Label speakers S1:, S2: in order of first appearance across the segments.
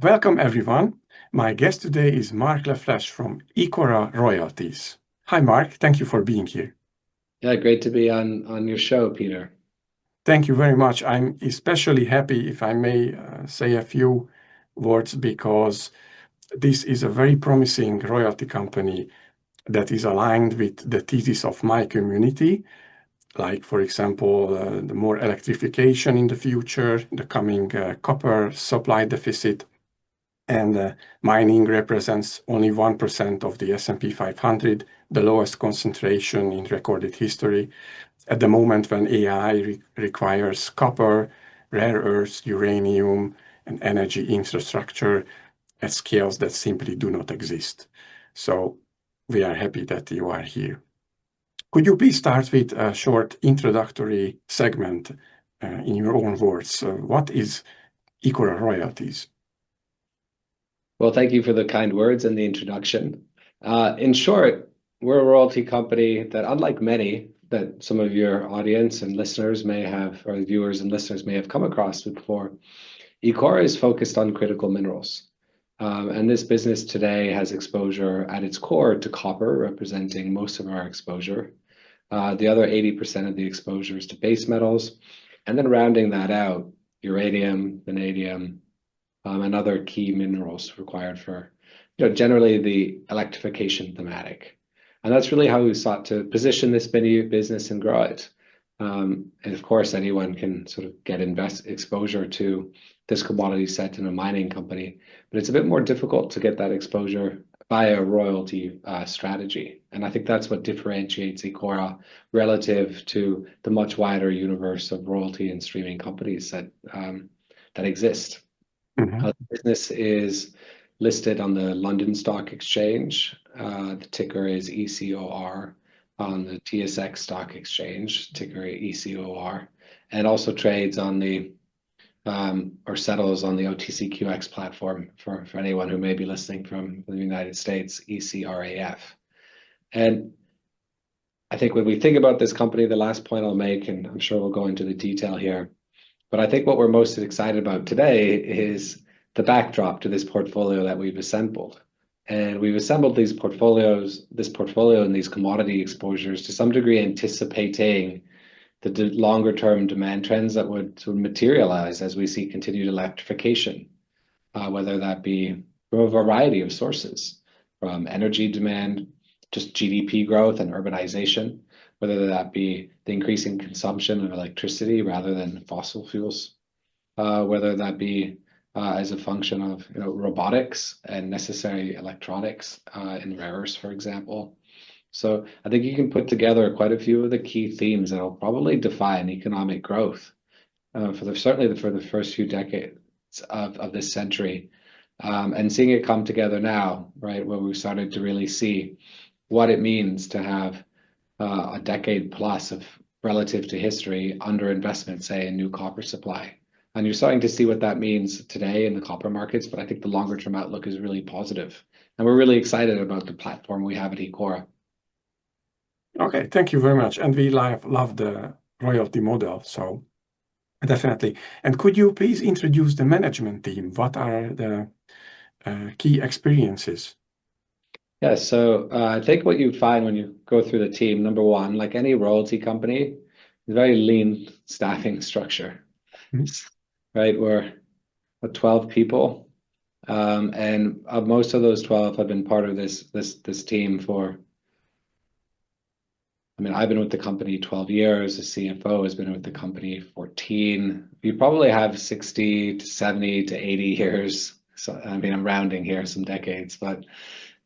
S1: Welcome, everyone. My guest today is Marc Laflèche from Ecora Royalties. Hi, Marc. Thank you for being here.
S2: Yeah, great to be on your show, Peter.
S1: Thank you very much. I'm especially happy, if I may say a few words, because this is a very promising royalty company that is aligned with the thesis of my community, like, for example, the more electrification in the future, the coming copper supply deficit, and mining represents only 1% of the S&P 500, the lowest concentration in recorded history. At the moment when AI requires copper, rare earths, uranium, and energy infrastructure at scales that simply do not exist. So we are happy that you are here. Could you please start with a short introductory segment in your own words? What is Ecora Royalties?
S2: Well, thank you for the kind words and the introduction. In short, we're a royalty company that, unlike many that some of your audience and listeners may have, or viewers and listeners may have come across before, Ecora is focused on critical minerals. And this business today has exposure at its core to copper, representing most of our exposure. The other 80% of the exposure is to base metals. And then rounding that out, uranium, vanadium, and other key minerals required for, generally the electrification thematic. And that's really how we sought to position this business and grow it. And of course, anyone can sort of get exposure to this commodity set in a mining company, but it's a bit more difficult to get that exposure via a royalty strategy. And I think that's what differentiates Ecora relative to the much wider universe of royalty and streaming companies that exist. The business is listed on the London Stock Exchange. The ticker is ECOR. On the TSX Stock Exchange, ticker ECOR, and also trades on the or settles on the OTCQX platform for anyone who may be listening from the United States, ECRAF. And I think when we think about this company, the last point I'll make, and I'm sure we'll go into the detail here, but I think what we're most excited about today is the backdrop to this portfolio that we've assembled. And we've assembled this portfolio and these commodity exposures to some degree anticipating the longer term demand trends that would sort of materialize as we see continued electrification, whether that be from a variety of sources, from energy demand, just GDP growth and urbanization, whether that be the increasing consumption of electricity rather than fossil fuels, whether that be as a function of robotics and necessary electronics in rare earths, for example. So I think you can put together quite a few of the key themes that will probably define economic growth certainly for the first few decades of this century. And seeing it come together now, right, where we've started to really see what it means to have a decade plus of relative to history underinvestment, say, in new copper supply. And you're starting to see what that means today in the copper markets, but I think the longer term outlook is really positive. And we're really excited about the platform we have at Ecora.
S1: Okay, thank you very much. And we love the royalty model, so definitely. And could you please introduce the management team? What are the key experiences?
S2: Yeah, so I think what you find when you go through the team, number one, like any royalty company, very lean staffing structure. Right? We're 12 people, and most of those 12 have been part of this team for. I mean, I've been with the company 12 years. The CFO has been with the company 14. You probably have 60 to 70 to 80 years. So I mean, I'm rounding here some decades, but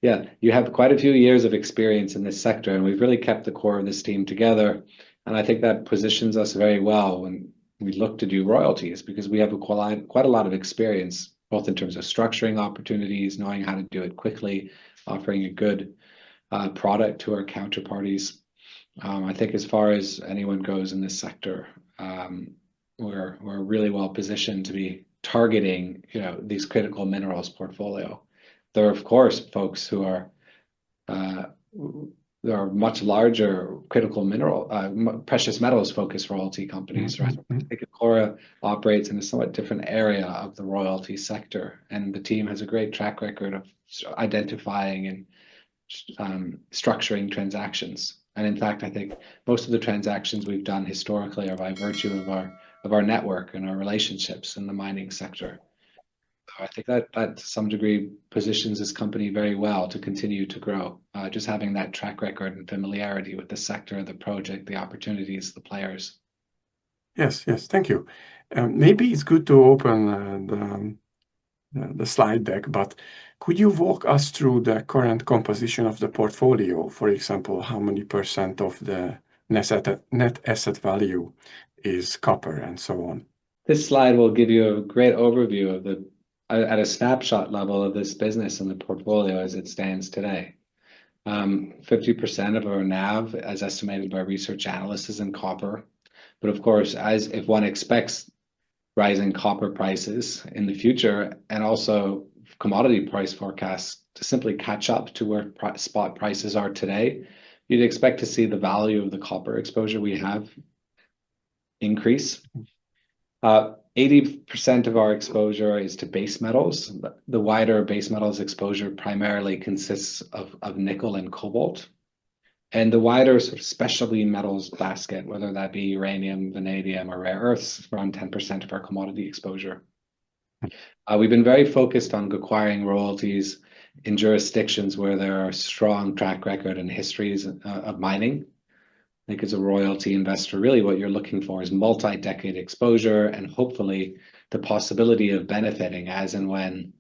S2: yeah, you have quite a few years of experience in this sector, and we've really kept the core of this team together. And I think that positions us very well when we look to do royalties, because we have quite a lot of experience, both in terms of structuring opportunities, knowing how to do it quickly, offering a good product to our counterparties. I think as far as anyone goes in this sector, we're really well positioned to be targeting, these critical minerals portfolio. There are, of course, folks who are there are much larger critical mineral, precious metals focused royalty companies, right? I think Ecora operates in a somewhat different area of the royalty sector, and the team has a great track record of identifying and structuring transactions. And in fact, I think most of the transactions we've done historically are by virtue of our network and our relationships in the mining sector. I think that to some degree positions this company very well to continue to grow. Just having that track record and familiarity with the sector, the project, the opportunities, the players.
S1: Yes, yes, thank you. Maybe it's good to open the slide deck, but could you walk us through the current composition of the portfolio? For example, how many % of the net asset value is copper and so on?
S2: This slide will give you a great overview of at a snapshot level of this business and the portfolio as it stands today. 50% of our NAV, as estimated by research analysts, is in copper. But of course, if one expects rising copper prices in the future and also commodity price forecasts to simply catch up to where spot prices are today, you'd expect to see the value of the copper exposure we have increase. 80% of our exposure is to base metals. The wider base metals exposure primarily consists of nickel and cobalt. And the wider sort of specialty metals basket, whether that be uranium, vanadium, or rare earths, around 10% of our commodity exposure. We've been very focused on acquiring royalties in jurisdictions where there are strong track record and histories of mining. I think as a royalty investor, really what you're looking for is multi-decade exposure and hopefully the possibility of benefiting as and when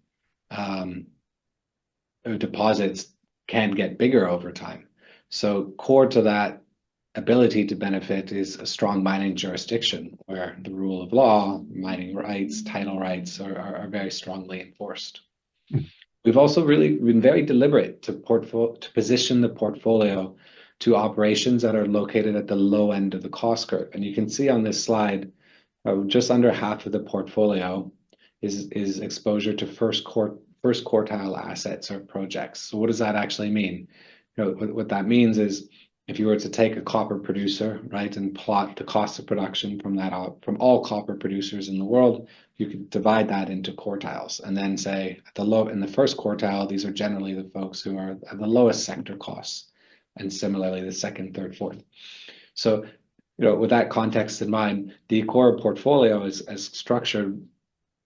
S2: deposits can get bigger over time. So core to that ability to benefit is a strong mining jurisdiction where the rule of law, mining rights, title rights are very strongly enforced. We've also really been very deliberate to position the portfolio to operations that are located at the low end of the cost curve. And you can see on this slide, just under half of the portfolio is exposure to first quartile assets or projects. So what does that actually mean? What that means is if you were to take a copper producer, right, and plot the cost of production from all copper producers in the world, you could divide that into quartiles and then say in the first quartile, these are generally the folks who are at the lowest sector costs, and similarly the second, third, fourth. So, with that context in mind, the Ecora portfolio as structured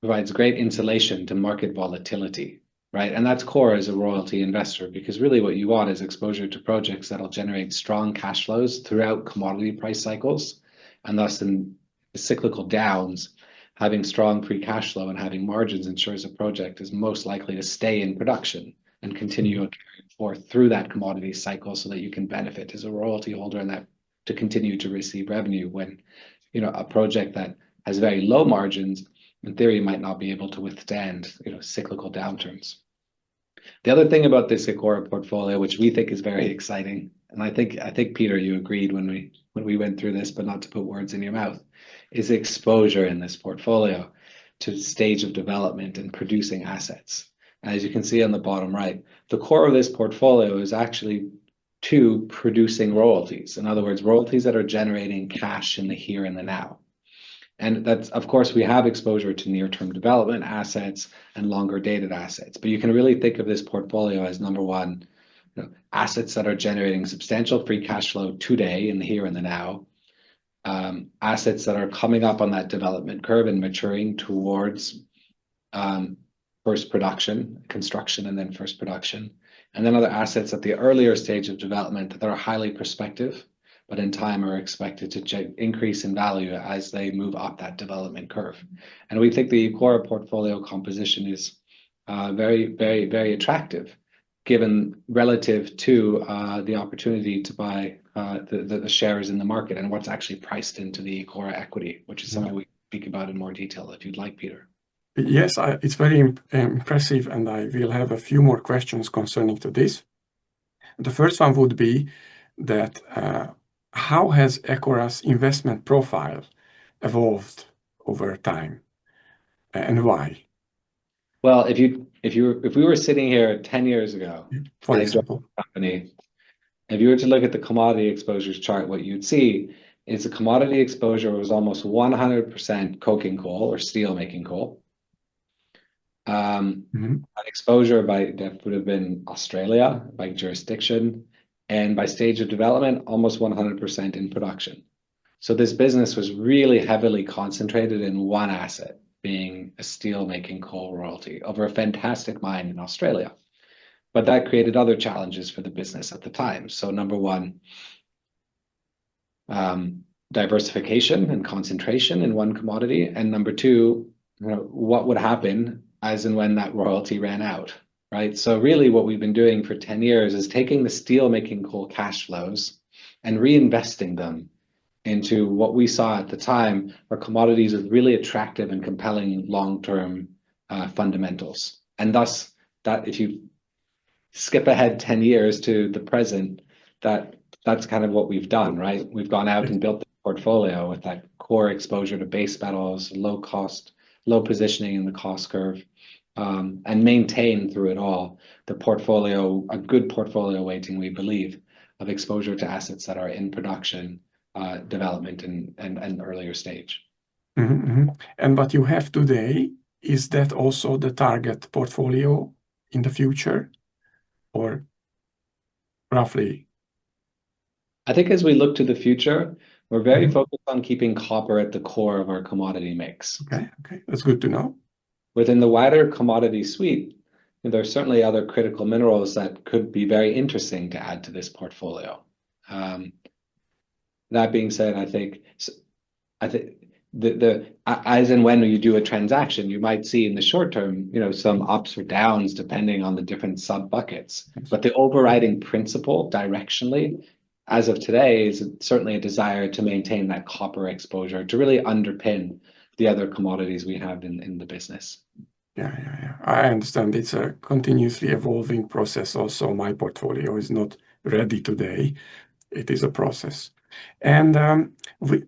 S2: provides great insulation to market volatility. Right. And that's core as a royalty investor, because really what you want is exposure to projects that'll generate strong cash flows throughout commodity price cycles. And thus in cyclical downs, having strong free cash flow and having margins ensures a project is most likely to stay in production and continue carrying forth through that commodity cycle so that you can benefit as a royalty holder and that to continue to receive revenue when, a project that has very low margins in theory might not be able to withstand cyclical downturns. The other thing about this Ecora portfolio, which we think is very exciting, and I think Peter, you agreed when we went through this, but not to put words in your mouth, is exposure in this portfolio to stage of development and producing assets. And as you can see on the bottom right, the core of this portfolio is actually to producing royalties. In other words, royalties that are generating cash in the here and the now. And that's, of course, we have exposure to near-term development assets and longer dated assets. But you can really think of this portfolio as number one, assets that are generating substantial free cash flow today in the here and the now, assets that are coming up on that development curve and maturing towards first production, construction, and then first production. And then other assets at the earlier stage of development that are highly prospective, but in time are expected to increase in value as they move up that development curve. And we think the Ecora portfolio composition is very, very, very attractive, given relative to the opportunity to buy the shares in the market and what's actually priced into the Ecora equity, which is something we speak about in more detail if you'd like, Peter.
S1: Yes, it's very impressive, and I will have a few more questions concerning to this. The first one would be that how has Ecora's investment profile evolved over time, and why?
S2: Well, if we were sitting here 10 years ago,
S1: for example,
S2: company, If you were to look at the commodity exposures chart, what you'd see is the commodity exposure was almost 100% coking coal or steel making coal. Exposure by that would have been Australia by jurisdiction, and by stage of development, almost 100% in production. So this business was really heavily concentrated in one asset, being a steel making coal royalty over a fantastic mine in Australia. But that created other challenges for the business at the time. So number one, diversification and concentration in one commodity, and number two, what would happen as and when that royalty ran out, right? So really what we've been doing for 10 years is taking the steel making coal cash flows and reinvesting them into what we saw at the time are commodities with really attractive and compelling long-term fundamentals. And thus, that if you skip ahead 10 years to the present, that's kind of what we've done, right? We've gone out and built the portfolio with that core exposure to base metals, low cost, low positioning in the cost curve, and maintain through it all the portfolio, a good portfolio weighting, we believe, of exposure to assets that are in production, development, and earlier stage.
S1: And what you have today, is that also the target portfolio in the future, or roughly?
S2: I think as we look to the future, we're very focused on keeping copper at the core of our commodity mix.
S1: Okay, that's good to know.
S2: Within the wider commodity suite, there are certainly other critical minerals that could be very interesting to add to this portfolio. That being said, I think as and when you do a transaction, you might see in the short term, some ups or downs depending on the different sub buckets. But the overriding principle directionally, as of today, is certainly a desire to maintain that copper exposure to really underpin the other commodities we have in the business.
S1: Yeah. I understand it's a continuously evolving process. Also, my portfolio is not ready today. It is a process. And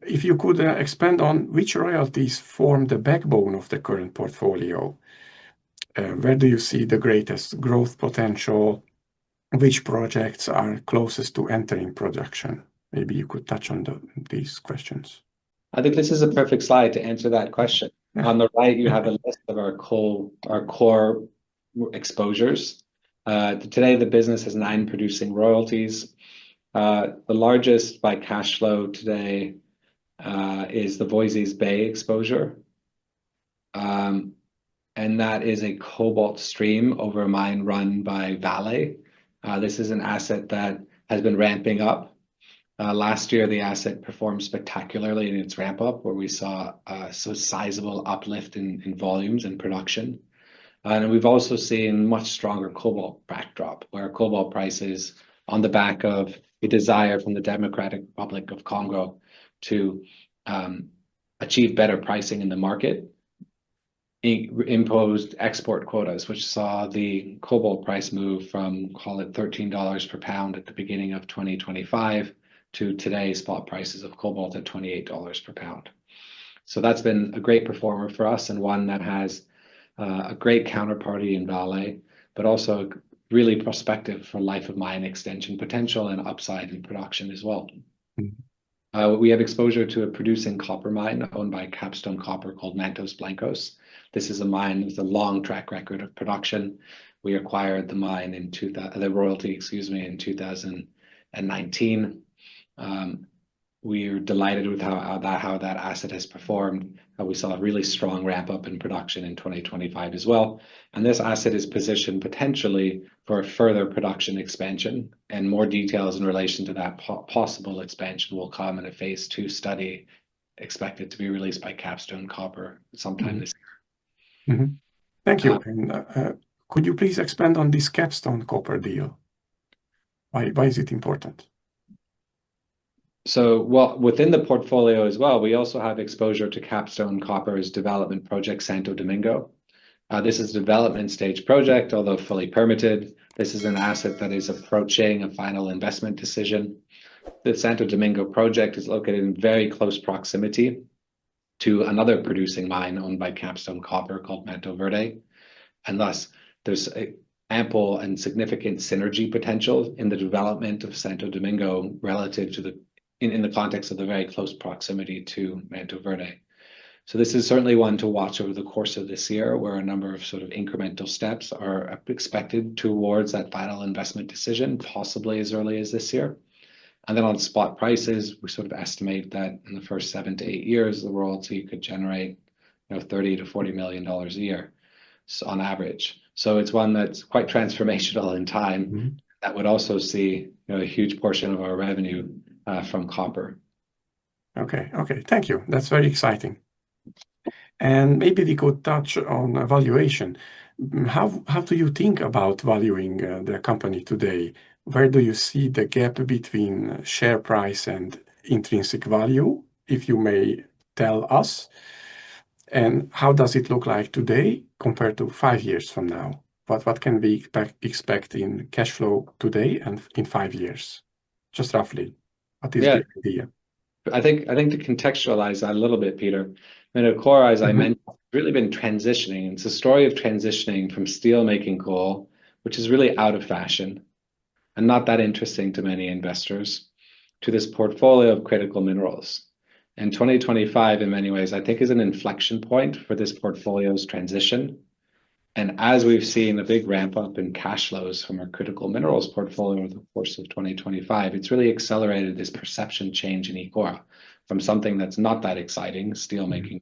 S1: if you could expand on which royalties form the backbone of the current portfolio, where do you see the greatest growth potential? Which projects are closest to entering production? Maybe you could touch on these questions.
S2: I think this is a perfect slide to answer that question. Yeah. On the right, you have a list of our core exposures. Today, the business has 9 producing royalties. The largest by cash flow today is the Voisey's Bay exposure. And that is a cobalt stream over a mine run by Vale. This is an asset that has been ramping up. Last year, the asset performed spectacularly in its ramp up, where we saw a sizable uplift in volumes and production. And we've also seen much stronger cobalt backdrop, where cobalt prices, on the back of a desire from the Democratic Republic of Congo to achieve better pricing in the market, imposed export quotas, which saw the cobalt price move from, call it $13 per pound at the beginning of 2025 to today's spot prices of cobalt at $28 per pound. So that's been a great performer for us, and one that has a great counterparty in Vale, but also really prospective for life of mine extension potential and upside in production as well. We have exposure to a producing copper mine owned by Capstone Copper called Mantos Blancos. This is a mine with a long track record of production. We acquired the mine the royalty, in 2019. We are delighted with how that asset has performed. We saw a really strong ramp up in production in 2025 as well. And this asset is positioned potentially for a further production expansion, and more details in relation to that possible expansion will come in a phase 2 study expected to be released by Capstone Copper sometime this year.
S1: Thank you. And could you please expand on this Capstone Copper deal? Why is it important?
S2: So, within the portfolio as well, we also have exposure to Capstone Copper's development project, Santo Domingo. This is a development stage project, although fully permitted. This is an asset that is approaching a final investment decision. The Santo Domingo project is located in very close proximity to another producing mine owned by Capstone Copper called Manto Verde. And thus, there's ample and significant synergy potential in the development of Santo Domingo relative to in the context of the very close proximity to Manto Verde. So this is certainly one to watch over the course of this year, where a number of sort of incremental steps are expected towards that final investment decision, possibly as early as this year. And then on spot prices, we sort of estimate that in the first 7 to 8 years, the royalty could generate, $30 to $40 million a year, so on average. So it's one that's quite transformational in time. That would also see a huge portion of our revenue from copper.
S1: Okay, thank you. That's very exciting. And maybe we could touch on valuation. How do you think about valuing the company today? Where do you see the gap between share price and intrinsic value, if you may tell us? And how does it look like today compared to 5 years from now? What can we expect in cash flow today and in 5 years? Just roughly, what is the idea?
S2: I think to contextualize that a little bit, Peter, Ecora, as I mentioned, has really been transitioning. It's a story of transitioning from steel-making coal, which is really out of fashion and not that interesting to many investors, to this portfolio of critical minerals. And 2025, in many ways, I think is an inflection point for this portfolio's transition. And as we've seen a big ramp up in cash flows from our critical minerals portfolio over the course of 2025, it's really accelerated this perception change in Ecora from something that's not that exciting, steel making,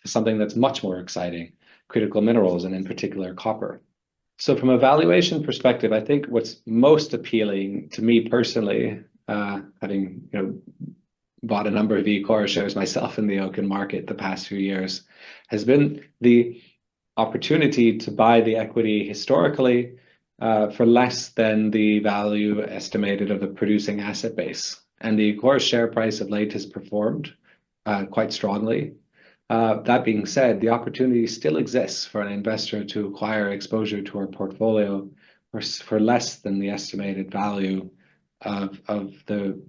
S2: to something that's much more exciting, critical minerals, and in particular copper. So from a valuation perspective, I think what's most appealing to me personally, having bought a number of Ecora shares myself in the open market the past few years, has been the opportunity to buy the equity historically for less than the value estimated of the producing asset base. And the Ecora share price of late has performed quite strongly. That being said, the opportunity still exists for an investor to acquire exposure to our portfolio for less than the estimated value of the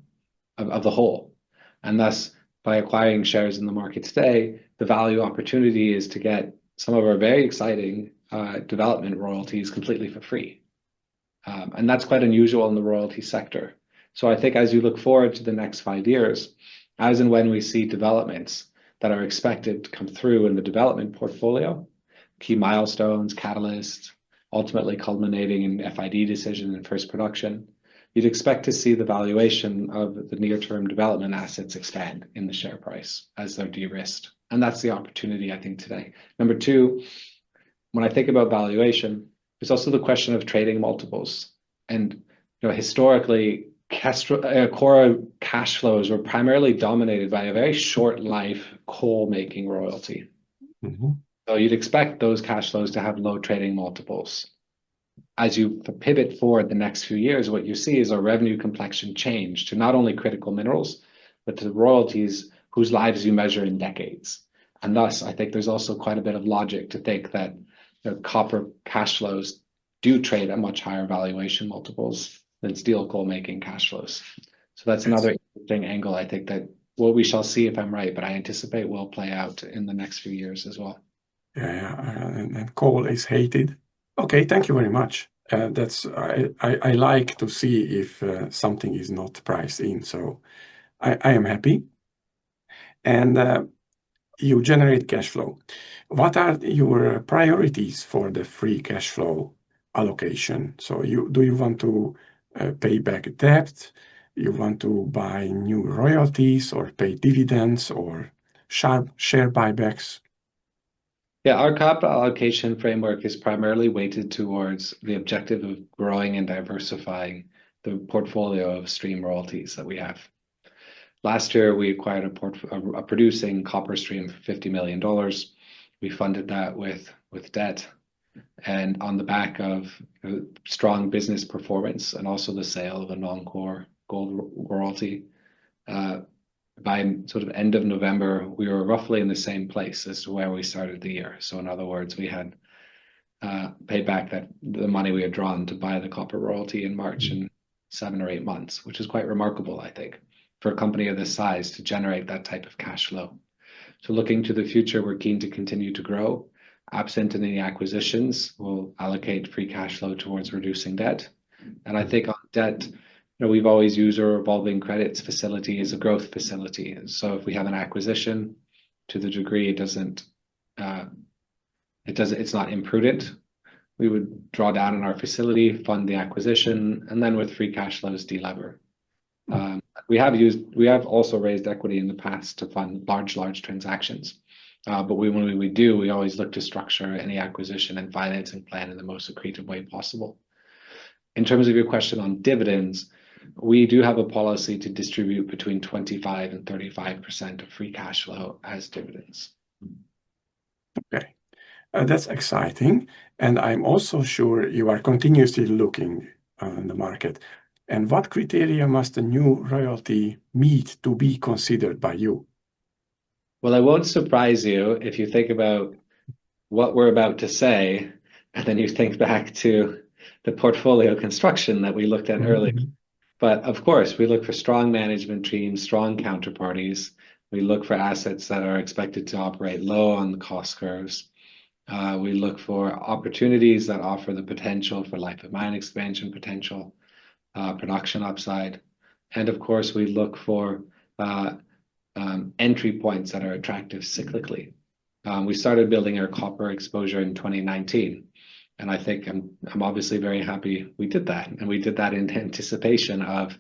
S2: whole. And thus, by acquiring shares in the market today, the value opportunity is to get some of our very exciting development royalties completely for free. And that's quite unusual in the royalty sector. So I think as you look forward to the next 5 years, as and when we see developments that are expected to come through in the development portfolio, key milestones, catalysts, ultimately culminating in FID decision and first production, you'd expect to see the valuation of the near-term development assets expand in the share price as they're de-risked. And that's the opportunity, I think, today. Number two, when I think about valuation, there's also the question of trading multiples. And historically, Ecora cash flows were primarily dominated by a very short life coal-making royalty. So you'd expect those cash flows to have low trading multiples. As you pivot forward the next few years, what you see is a revenue complexion change to not only critical minerals, but to royalties whose lives you measure in decades. And thus, I think there's also quite a bit of logic to think that copper cash flows do trade at much higher valuation multiples than steel coal making cash flows. So that's another interesting angle, I think, that what we shall see if I'm right, but I anticipate will play out in the next few years as well.
S1: And coal is hated. Okay, thank you very much. I like to see if something is not priced in, so I am happy. And you generate cash flow. What are your priorities for the free cash flow allocation? So do you want to pay back debt? You want to buy new royalties or pay dividends or share buybacks?
S2: Yeah, our capital allocation framework is primarily weighted towards the objective of growing and diversifying the portfolio of stream royalties that we have. Last year, we acquired a producing copper stream for $50 million. We funded that with debt, and on the back of strong business performance and also the sale of a non-core gold royalty. By sort of end of November, we were roughly in the same place as to where we started the year. So in other words, we had paid back the money we had drawn to buy the copper royalty in March in 7 or 8 months, which is quite remarkable, I think, for a company of this size to generate that type of cash flow. So looking to the future, we're keen to continue to grow. Absent any acquisitions, we'll allocate free cash flow towards reducing debt. And I think on debt, we've always used a revolving credits facility as a growth facility. So if we have an acquisition, to the degree it's not imprudent, we would draw down on our facility, fund the acquisition, and then with free cash flows, delever. We have also raised equity in the past to fund large transactions. But when we do, we always look to structure any acquisition and financing plan in the most accretive way possible. In terms of your question on dividends, we do have a policy to distribute between 25 and 35% of free cash flow as dividends.
S1: Okay, that's exciting. And I'm also sure you are continuously looking in the market. And what criteria must a new royalty meet to be considered by you?
S2: Well, I won't surprise you if you think about what we're about to say, and then you think back to the portfolio construction that we looked at earlier. But of course, we look for strong management teams, strong counterparties. We look for assets that are expected to operate low on the cost curves. We look for opportunities that offer the potential for life of mine expansion potential, production upside. And of course, we look for entry points that are attractive cyclically. We started building our copper exposure in 2019. And I think I'm obviously very happy we did that. And we did that in anticipation of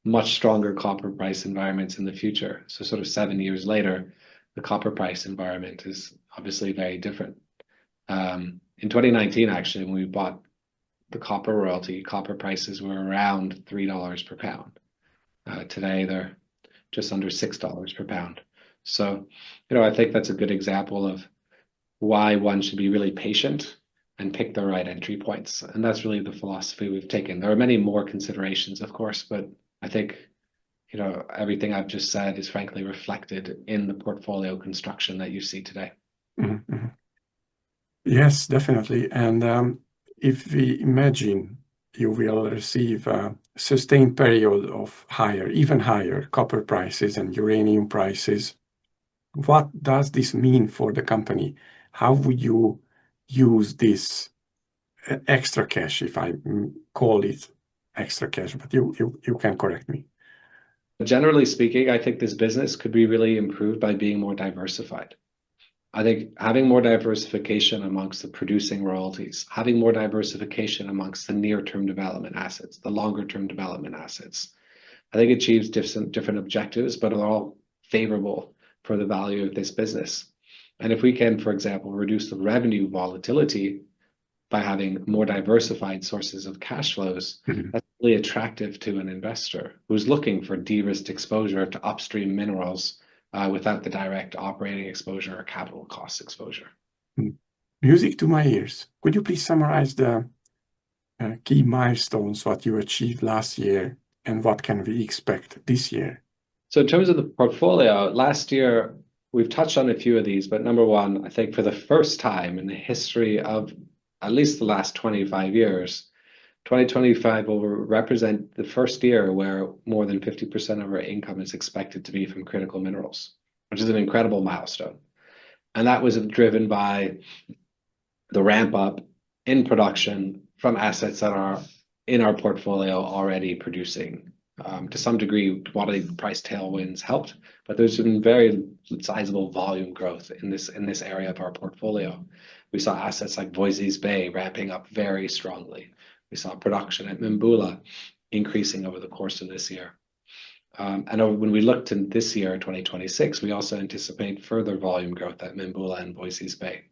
S2: much stronger copper price environments in the future. So sort of 7 years later, the copper price environment is obviously very different. In 2019, actually, when we bought the copper royalty, copper prices were around $3 per pound. Today, they're just under $6 per pound. So, I think that's a good example of why one should be really patient and pick the right entry points. And that's really the philosophy we've taken. There are many more considerations, of course, but I think, everything I've just said is frankly reflected in the portfolio construction that you see today.
S1: Mm-hmm. Yes, definitely. And if we imagine you will receive a sustained period of even higher copper prices and uranium prices, what does this mean for the company? How would you use this extra cash, if I call it extra cash, but you can correct me.
S2: Generally speaking, I think this business could be really improved by being more diversified. I think having more diversification amongst the producing royalties, having more diversification amongst the near-term development assets, the longer-term development assets, I think achieves different objectives, but are all favorable for the value of this business. And if we can, for example, reduce the revenue volatility by having more diversified sources of cash flows, that's really attractive to an investor who's looking for de-risked exposure to upstream minerals without the direct operating exposure or capital cost exposure.
S1: Music to my ears. Could you please summarize the key milestones, what you achieved last year, and what can we expect this year?
S2: So in terms of the portfolio, last year, we've touched on a few of these, but number one, I think for the first time in the history of at least the last 25 years, 2025 will represent the first year where more than 50% of our income is expected to be from critical minerals, which is an incredible milestone. And that was driven by the ramp up in production from assets that are in our portfolio already producing. To some degree, commodity price tailwinds helped, but there's been very sizable volume growth in this area of our portfolio. We saw assets like Voisey's Bay ramping up very strongly. We saw production at Mimbula increasing over the course of this year. And when we look to this year, 2026, we also anticipate further volume growth at Mimbula and Voisey's Bay.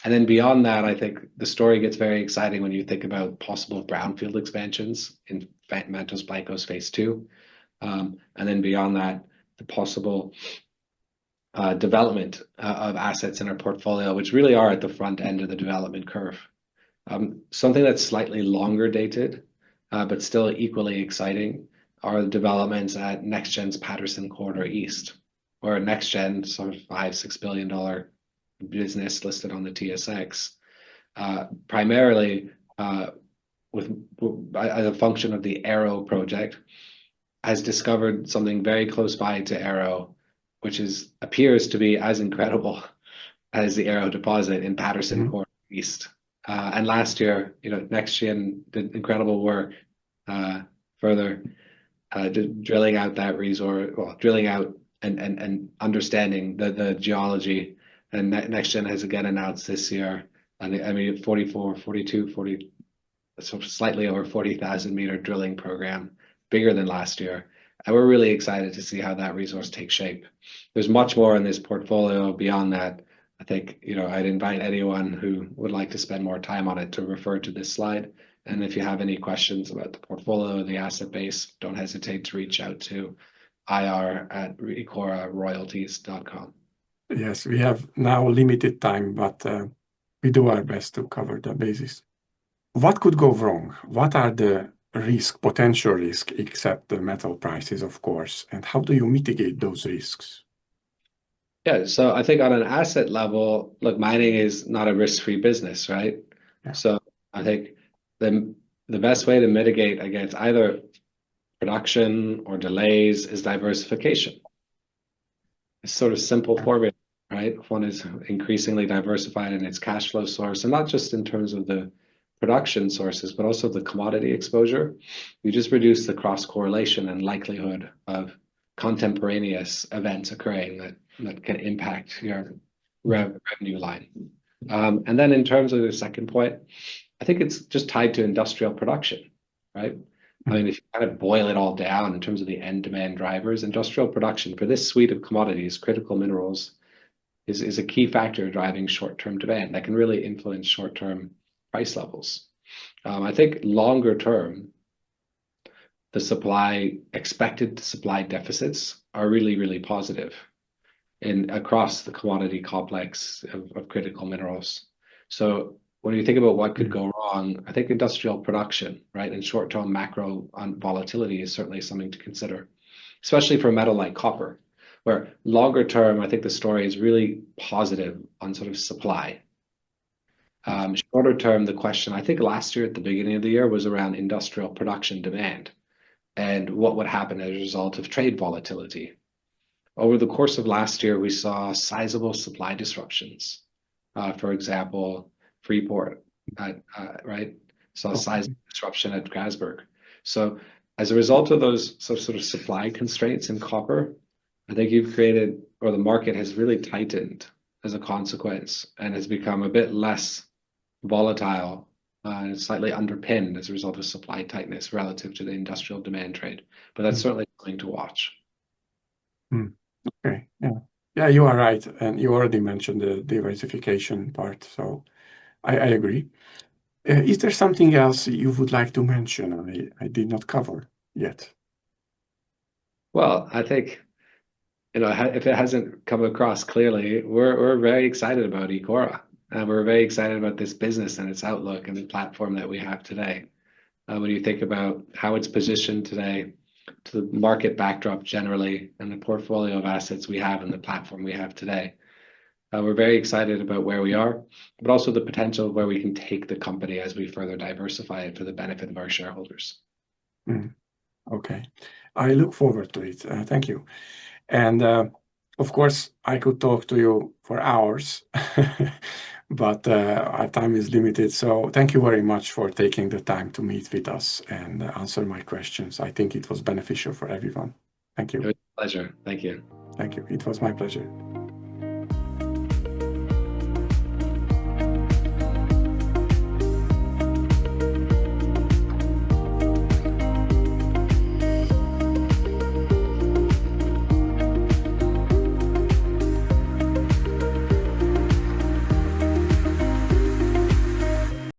S2: And then beyond that, I think the story gets very exciting when you think about possible brownfield expansions in Mantos Blancos Phase 2. And then beyond that, the possible development of assets in our portfolio, which really are at the front end of the development curve. Something that's slightly longer dated, but still equally exciting, are the developments at NextGen's Patterson Corridor East, where NextGen, sort of $5-6 billion business listed on the TSX, primarily as a function of the Arrow project, has discovered something very close by to Arrow, which appears to be as incredible has the Arrow deposit in Patterson Corner East. And last year, NextGen did incredible work further drilling out that resource, well, drilling out and understanding the geology. And NextGen has again announced this year, and I mean, 44, 42, 40, so slightly over 40,000 meter drilling program, bigger than last year. And we're really excited to see how that resource takes shape. There's much more in this portfolio beyond that. I think, I'd invite anyone who would like to spend more time on it to refer to this slide. And if you have any questions about the portfolio, the asset base, don't hesitate to reach out to ir@ecoraroyalties.com.
S1: Yes, we have now limited time, but we do our best to cover the basis. What could go wrong? What are the potential risks, except the metal prices, of course, and how do you mitigate those risks?
S2: Yeah, so I think on an asset level, look, mining is not a risk-free business, right?
S1: Yeah.
S2: So I think the best way to mitigate against either production or delays is diversification. It's sort of simple formula, right? One is increasingly diversified in its cash flow source, and not just in terms of the production sources, but also the commodity exposure. You just reduce the cross correlation and likelihood of contemporaneous events occurring that can impact your revenue line. And then in terms of the second point, I think it's just tied to industrial production, right? I mean, if you kind of boil it all down in terms of the end demand drivers, industrial production for this suite of commodities, critical minerals, is a key factor driving short-term demand that can really influence short-term price levels. I think longer term, the expected supply deficits are really, really positive across the commodity complex of critical minerals. So when you think about what could go wrong, I think industrial production, right, and short-term macro volatility is certainly something to consider, especially for a metal like copper, where longer term, I think the story is really positive on sort of supply. Shorter term, the question, I think last year at the beginning of the year was around industrial production demand and what would happen as a result of trade volatility. Over the course of last year, we saw sizable supply disruptions. For example, Freeport, right? Saw a sizable disruption at Grasberg. So as a result of those sort of supply constraints in copper, I think you've created, or the market has really tightened as a consequence and has become a bit less volatile and slightly underpinned as a result of supply tightness relative to the industrial demand trade. But that's certainly something to watch.
S1: Okay, yeah, you are right. And you already mentioned the diversification part, so I agree. Is there something else you would like to mention I did not cover yet?
S2: Well, I think, if it hasn't come across clearly, we're very excited about Ecora. And we're very excited about this business and its outlook and the platform that we have today. When you think about how it's positioned today to the market backdrop generally and the portfolio of assets we have and the platform we have today, we're very excited about where we are, but also the potential of where we can take the company as we further diversify it for the benefit of our shareholders.
S1: Okay, I look forward to it. Thank you. And of course, I could talk to you for hours, but our time is limited. So thank you very much for taking the time to meet with us and answer my questions. I think it was beneficial for everyone. Thank you.
S2: It was a pleasure. Thank you.
S1: Thank you. It was my pleasure.